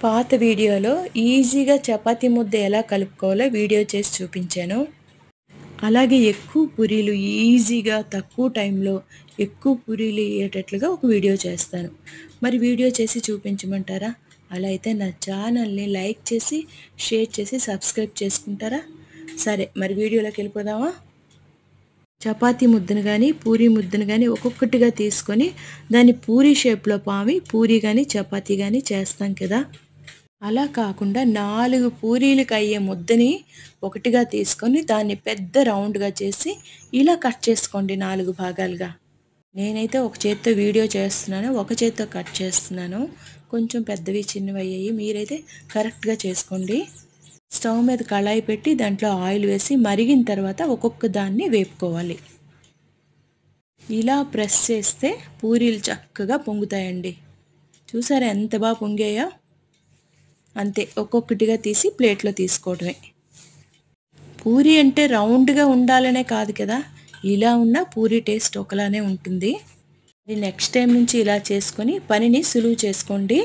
పాత వీడియోలో ఈజీగా చపాతీ ముద్ద ఎలా కలుపుకోవాలో వీడియో చేసి చూపించాను. అలాగే ఎక్కువ పూరీలు ఈజీగా తక్కువ టైంలో ఎక్కువ పూరీలు అయ్యేటట్లుగా ఒక వీడియో చేస్తాను. మరి వీడియో చేసి చూపించమంటారా? అలా అయితే నా ఛానల్ని లైక్ చేసి, షేర్ చేసి, సబ్స్క్రైబ్ చేసుకుంటారా? సరే, మరి వీడియోలోకి వెళ్ళిపోదామా? చపాతీ ముద్దను కానీ పూరీ ముద్దను కానీ ఒక్కొక్కటిగా తీసుకొని దాన్ని పూరీ షేప్లో పామి పూరీ కానీ చపాతీ కానీ చేస్తాం కదా. అలా కాకుండా 4 పూరీలకు అయ్యే ముద్దని ఒకటిగా తీసుకొని దాన్ని పెద్ద రౌండ్గా చేసి ఇలా కట్ చేసుకోండి 4 భాగాలుగా. నేనైతే ఒక చేత్తో వీడియో చేస్తున్నాను, ఒక చేత్తో కట్ చేస్తున్నాను. కొంచెం పెద్దవి చిన్నవి అయ్యాయి. మీరైతే కరెక్ట్గా చేసుకోండి. స్టవ్ మీద కళాయి పెట్టి దాంట్లో ఆయిల్ వేసి మరిగిన తర్వాత ఒక్కొక్క దాన్ని వేపుకోవాలి. ఇలా ప్రెస్ చేస్తే పూరీలు చక్కగా పొంగుతాయండి. చూసారా ఎంత బాగా పొంగాయో? అంతే, ఒక్కొక్కటిగా తీసి ప్లేట్లో తీసుకోవడమే. పూరీ అంటే రౌండ్గా ఉండాలనే కాదు కదా, ఇలా ఉన్న పూరీ టేస్ట్ ఒకలానే ఉంటుంది. నెక్స్ట్ టైం నుంచి ఇలా చేసుకొని పనిని సులువు చేసుకోండి.